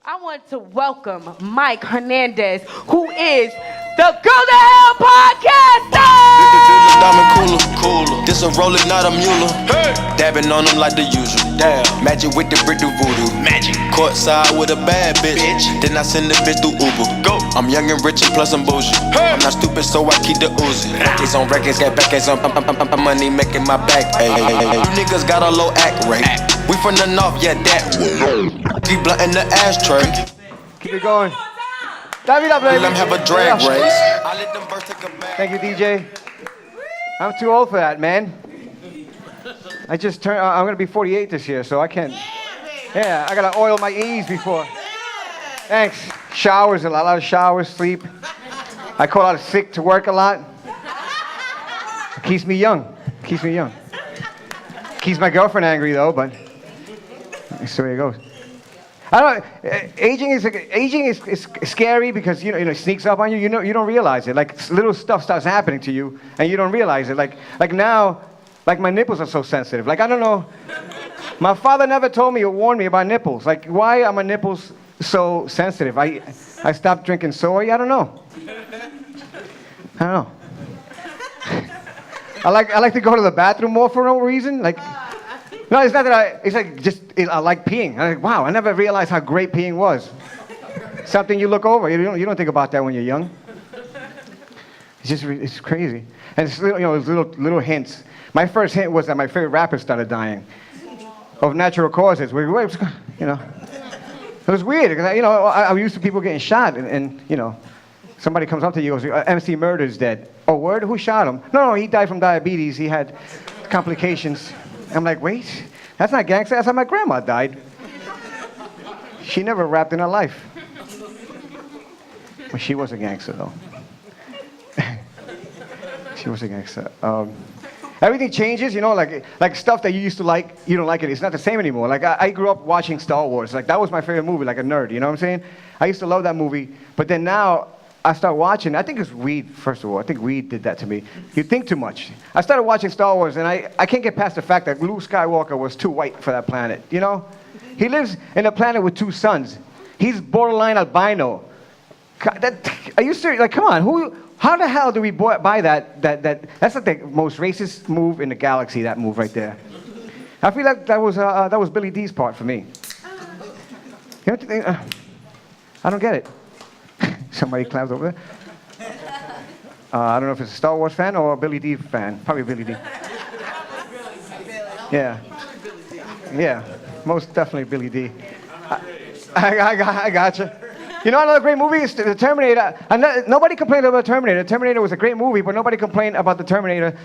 I want to welcome Mike Hernandez, who is the Go to Hell podcaster! Diamond cooler. This a roller, not a mule. Hey. Dabbing on them like the usual. Damn. Magic with the brick do voodoo. Magic. Courtside with a bad bitch. Then I send the bitch through Uber. Go. I'm young and rich and plus I'm bougie. Hey. I'm not stupid, so I keep the Uzi. Records on records, got back on money making my back. Ay. You niggas got a low act rate. We from the north, yeah, that way. Keep blunt in the ashtray. Keep it going. Davida, baby. Let them have a drag race. I let them birds take a bath. Thank you, DJ. I'm too old for that, man. I just turned, I'm gonna be 48 this year, so I can't. Yeah, I gotta oil my E's before. Thanks. Showers, a lot of showers, sleep. I call out sick to work a lot. It keeps me young. Keeps me young. Keeps my girlfriend angry though, but that's the way it goes. I don't. Aging is scary because it sneaks up on you. You don't realize it. Like little stuff starts happening to you, and you don't realize it. Like now, like my nipples are so sensitive. Like I don't know. My father never told me or warned me about nipples. Like why are my nipples so sensitive? I stopped drinking soy. I don't know. I don't know. I like to go to the bathroom more for no reason. Like. No, it's not that it's like I like peeing. I'm like, wow, I never realized how great peeing was. Something you look over. You don't think about that when you're young. It's crazy. And it's little hints. My first hint was that my favorite rapper started dying of natural causes. It was weird because I'm used to people getting shot and somebody comes up to you and goes, MC Murder's dead. Oh, word? Who shot him? No, he died from diabetes. He had complications. I'm like, wait, that's not gangster. That's how my grandma died. She never rapped in her life. Well, she was a gangster, though. She was a gangster. Everything changes, like stuff that you used to like, you don't like it. It's not the same anymore. Like, I grew up watching Star Wars. Like, that was my favorite movie, like a nerd, you know what I'm saying? I used to love that movie. But then now, I start watching. I think it's weed, first of all. I think weed did that to me. You think too much. I started watching Star Wars, and I can't get past the fact that Luke Skywalker was too white for that planet, He lives in a planet with two suns. He's borderline albino. Are you serious? Like, come on. How the hell do we buy that? That's like the most racist move in the galaxy, that move right there. I feel like that was Billy D's part for me. I don't get it. Somebody claps over there. I don't know if it's a Star Wars fan or a Billy D fan. Probably Billy D. Yeah. Yeah, most definitely Billy D. I gotcha. Another great movie is The Terminator. Nobody complained about Terminator. Terminator was a great movie, but nobody complained about the Terminator,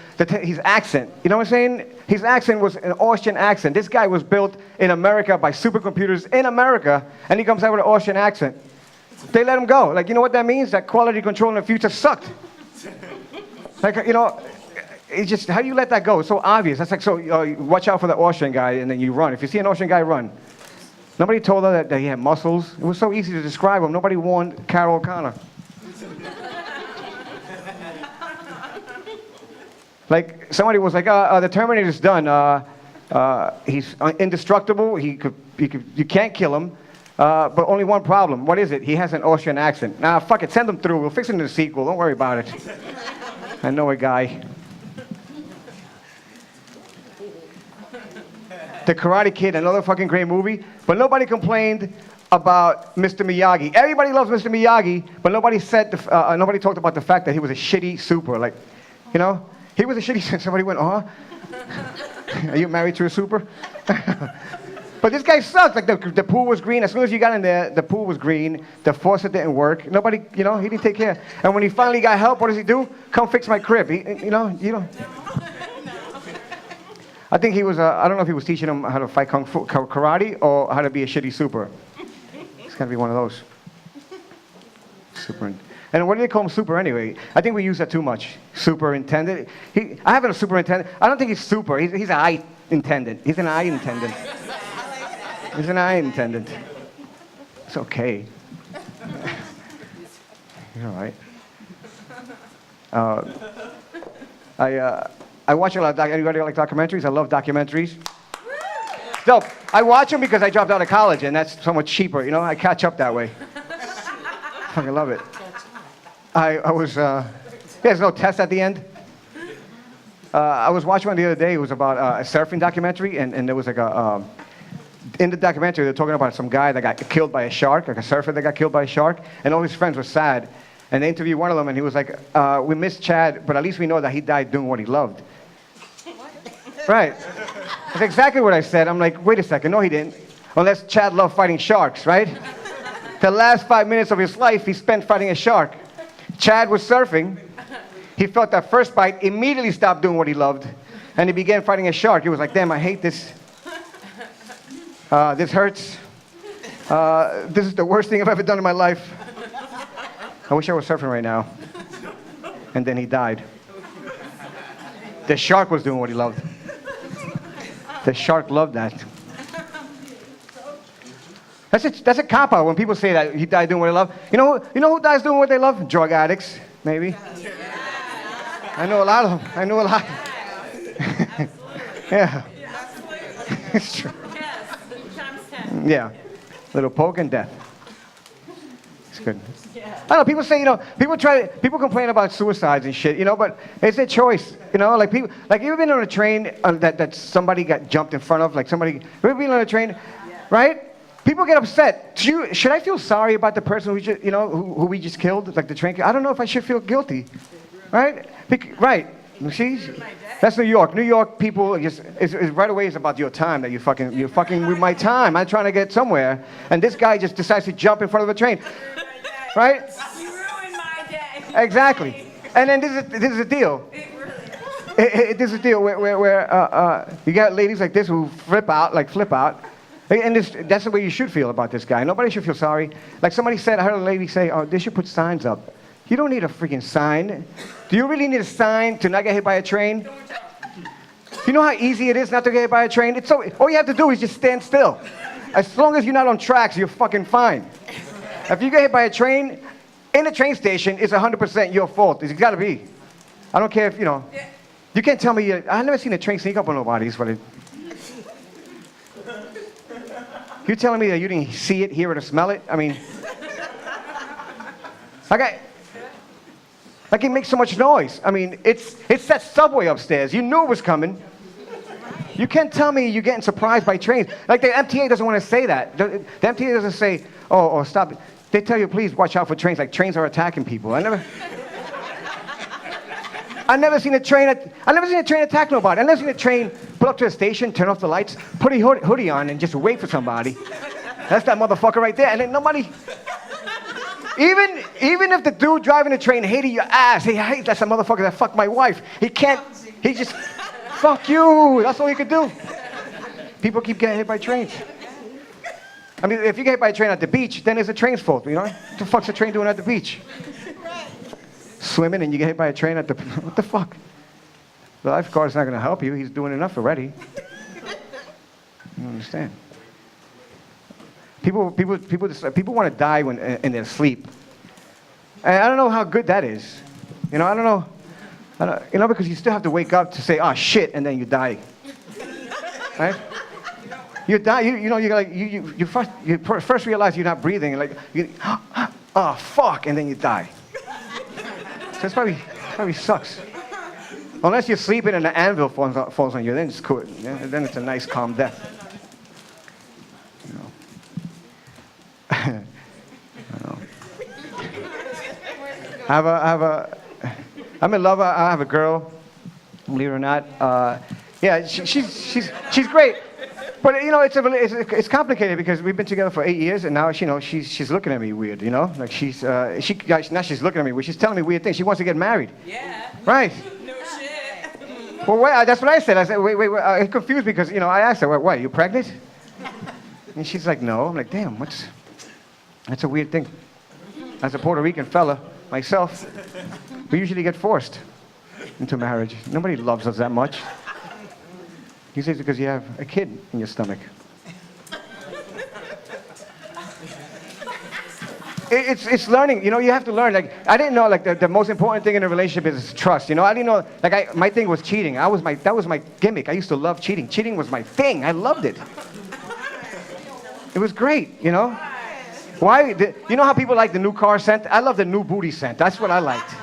his accent. You know what I'm saying? His accent was an Austrian accent. This guy was built in America by supercomputers in America, and he comes out with an Austrian accent. They let him go. Like, you know what that means? That quality control in the future sucked. Like, it's just, how do you let that go? It's so obvious. That's like, watch out for the Austrian guy, and then you run. If you see an Austrian guy, run. Nobody told her that he had muscles. It was so easy to describe him. Nobody warned Carol O'Connor. Like, somebody was like, the Terminator's done. He's indestructible. You can't kill him. But only one problem. What is it? He has an Austrian accent. Nah, fuck it. Send him through. We'll fix it in the sequel. Don't worry about it. I know a guy. The Karate Kid, another fucking great movie. But nobody complained about Mr. Miyagi. Everybody loves Mr. Miyagi, but nobody nobody talked about the fact that he was a shitty super. Like, he was a shitty. Somebody went, Are you married to a super? But this guy sucks. Like the pool was green. As soon as you got in there, the pool was green. The faucet didn't work. Nobody, he didn't take care. And when he finally got help, what does he do? Come fix my crib. I think he was. I don't know if he was teaching him how to fight kung fu, karate, or how to be a shitty super. It's gotta be one of those. Super. And what do they call him super anyway? I think we use that too much. Superintendent. I have a superintendent. I don't think he's super. He's an eye intendant. He's an eye intendant. He's an eye intendant. It's okay. You're all right. I watch a lot of anybody like documentaries? I love documentaries. dope. I watch them because I dropped out of college, and that's so much cheaper. You know, I catch up that way. Fucking love it. I was, there's no test at the end. I was watching one the other day. It was about a surfing documentary, and there was like in the documentary, they're talking about some guy that got killed by a shark, like a surfer that got killed by a shark, and all his friends were sad. And they interviewed one of them, and he was like, we miss Chad, but at least we know that he died doing what he loved. Right. That's exactly what I said. I'm like, wait a second, no he didn't. Unless Chad loved fighting sharks, right? The last 5 minutes of his life, he spent fighting a shark. Chad was surfing. He felt that first bite, immediately stopped doing what he loved, and he began fighting a shark. He was like, damn, I hate this. This hurts. This is the worst thing I've ever done in my life. I wish I was surfing right now. And then he died. The shark was doing what he loved. The shark loved that. That's a cop-out when people say that he died doing what he loved. You know who dies doing what they love? Drug addicts, maybe. I know a lot of them. I know a lot. Yeah. It's true. Yeah. Little poke and death. It's good. I don't know, people say, people complain about suicides and shit, but it's their choice, like people, like you ever been on a train that somebody got jumped in front of, like somebody, you ever been on a train, right? People get upset. Should I feel sorry about the person who just, who we just killed, like the train? I don't know if I should feel guilty, right? Right. See? That's New York. New York people it's right away. It's about your time that you're fucking with my time. I'm trying to get somewhere, and this guy just decides to jump in front of a train, right? You ruined my day. Exactly. And then this is the deal. This is the deal where you got ladies like this who flip out, and that's the way you should feel about this guy. Nobody should feel sorry. Like somebody said, I heard a lady say, "Oh, they should put signs up." You don't need a freaking sign. Do you really need a sign to not get hit by a train? You know how easy it is not to get hit by a train? All you have to do is just stand still. As long as you're not on tracks, you're fucking fine. If you get hit by a train, in a train station, it's 100% your fault. It's got to be. I don't care if, you can't tell me, I've never seen a train sneak up on nobody. You're telling me that you didn't see it, hear it, or smell it? I mean, like it makes so much noise. I mean, it's that subway upstairs. You knew it was coming. You can't tell me you're getting surprised by trains. Like the MTA doesn't want to say that. The MTA doesn't say, oh, stop it. They tell you, please watch out for trains. Like trains are attacking people. I never seen a train attack nobody. I never seen a train pull up to a station, turn off the lights, put a hoodie on, and just wait for somebody. That's that motherfucker right there. And then nobody. Even if the dude driving the train hated your ass, hey, that's a motherfucker that fucked my wife. He just, fuck you. That's all he could do. People keep getting hit by trains. I mean, if you get hit by a train at the beach, then it's the train's fault, What the fuck's the train doing at the beach? Swimming and you get hit by a train what the fuck? The lifeguard's not going to help you. He's doing enough already. You don't understand. People want to die when in their sleep. And I don't know how good that is. I don't know. Because you still have to wake up to say, oh shit, and then you die. Right? You die. You first realize you're not breathing, oh fuck, and then you die. So it's probably sucks. Unless you're sleeping and the anvil falls on you, then it's cool. Yeah? Then it's a nice calm death. I'm in love. I have a girl, believe it or not. Yeah, she's great. But it's complicated because we've been together for 8 years, and now she's looking at me weird. Like she's looking at me weird. She's telling me weird things. She wants to get married. Yeah. Right. No shit. Well, wait, that's what I said. I said, wait. I'm confused because I asked her, what? You pregnant? And she's like, no. I'm like, damn, that's a weird thing. As a Puerto Rican fella, myself, we usually get forced into marriage. Nobody loves us that much. He says because you have a kid in your stomach. It's learning. You have to learn. Like I didn't know. Like the most important thing in a relationship is trust. I didn't know. Like my thing was cheating. That was my gimmick. I used to love cheating. Cheating was my thing. I loved it. It was great, you know? Why? You know how people like the new car scent? I love the new booty scent. That's what I liked.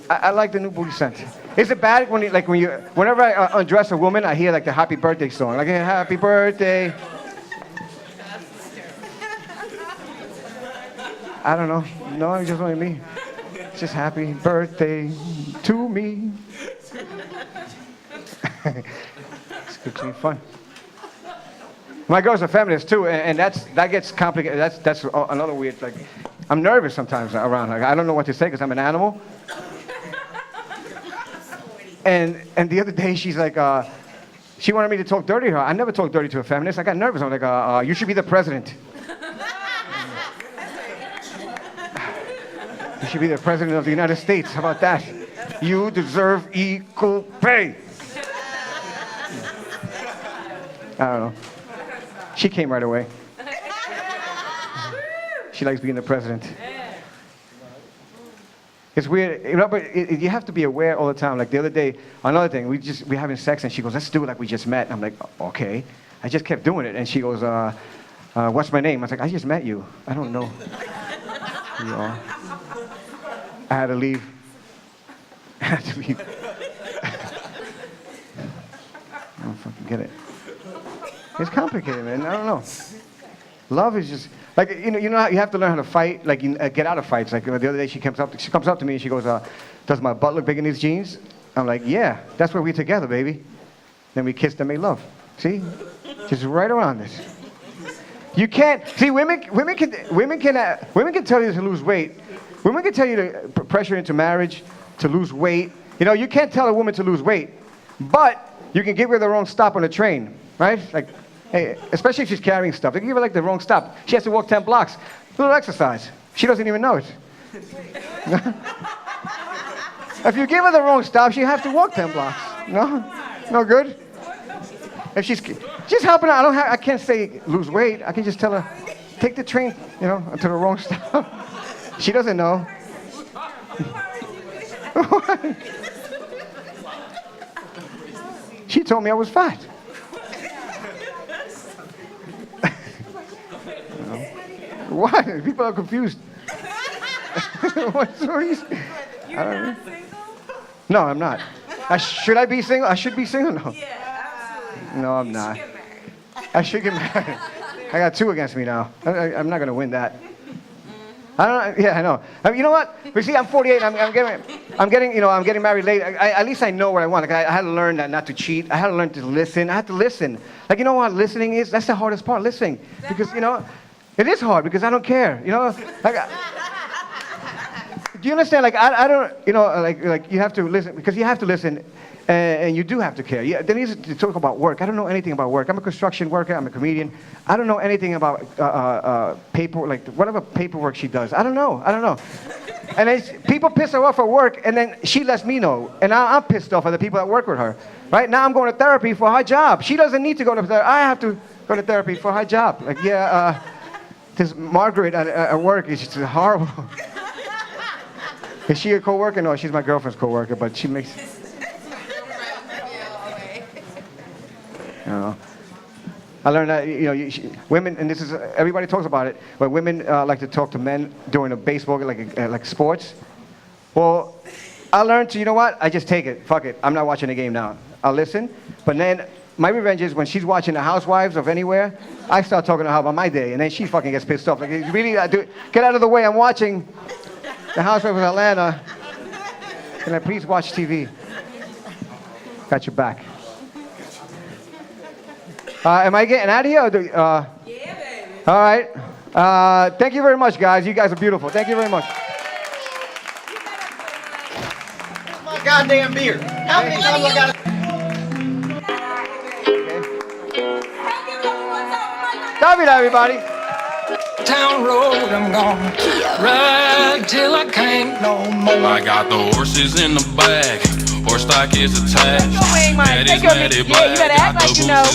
I like the new booty scent. Is it bad whenever I undress a woman, I hear like the happy birthday song, like happy birthday. I don't know. No, it's just only me. It's just happy birthday to me. It's good to be fun. My girl's a feminist too, and that gets complicated. That's another weird. Like, I'm nervous sometimes around her. I don't know what to say because I'm an animal. And the other day she's like, she wanted me to talk dirty to her. I never talk dirty to a feminist. I got nervous. I'm like, you should be the president. You should be the president of the United States. How about that? You deserve equal pay. I don't know. She came right away. She likes being the president. It's weird, you know, but you have to be aware all the time. Like the other day, another thing, we're having sex, and she goes, let's do it like we just met. And I'm like, okay. I just kept doing it, and she goes, what's my name? I was like, I just met you. I don't know who you are. I had to leave. I had to leave. I don't fucking get it. It's complicated, man. I don't know. Love is just like you know you have to learn how to fight. Like get out of fights. Like the other day, she comes up to me and she goes, "Does my butt look big in these jeans?" I'm like, "Yeah, that's where we're together, baby." Then we kissed and made love. See, just right around this. You can't see women can tell you to lose weight. Women can tell you to pressure into marriage to lose weight. You know, you can't tell a woman to lose weight, but you can give her the wrong stop on the train, right? Like. Hey, especially if she's carrying stuff. They give her like the wrong stop. She has to walk 10 blocks. A little exercise. She doesn't even know it. If you give her the wrong stop, she has to walk 10 blocks. No? No good? If she's helping her, I can't say lose weight. I can just tell her, take the train, you know, to the wrong stop. She doesn't know. She told me I was fat. What? People are confused. What's the reason? You're not single? No, I'm not. Should I be single? I should be single? No. Yeah, absolutely. No, I'm not. I should get married. I got 2 against me now. I'm not going to win that. I don't know. Yeah, I know. You know what? But see, I'm 48. I'm getting married late. At least I know what I want. Like I had to learn that not to cheat. I had to learn to listen. I had to listen. Like, you know what listening is? That's the hardest part, listening. Because, you know, it is hard because I don't care, you know. Like, do you understand? Like I don't, you know, like you have to listen because you have to listen, and you do have to care. Yeah, there needs to talk about work. I don't know anything about work. I'm a construction worker. I'm a comedian. I don't know anything about paper, like whatever paperwork she does. I don't know. And people piss her off at work, and then she lets me know, and I'm pissed off at the people that work with her. Right now, I'm going to therapy for her job. She doesn't need to go to therapy. I have to go to therapy for her job. Like, yeah. This Margaret at work is just horrible. Is she a coworker? No, she's my girlfriend's coworker, but she makes. I learned that women, and this is everybody talks about it, but women like to talk to men during a baseball, like sports. Well, I learned to, you know what? I just take it. Fuck it. I'm not watching the game now. I'll listen, but then. My revenge is when she's watching The Housewives of anywhere, I start talking to her about my day, and then she fucking gets pissed off. Like, really, get out of the way. I'm watching The Housewives of Atlanta. Can I please watch TV? Got your back. Am I getting out of here? Yeah, baby. All right. Thank you very much, guys. You guys are beautiful. Thank you very much. My goddamn beer. How many times I got to... Davida, everybody. Town road, I'm gonna ride till I can't no more. I got the horses in the back, horse stock is attached. Take your wing, Mike. Take your wing. Yeah, you better act like you know.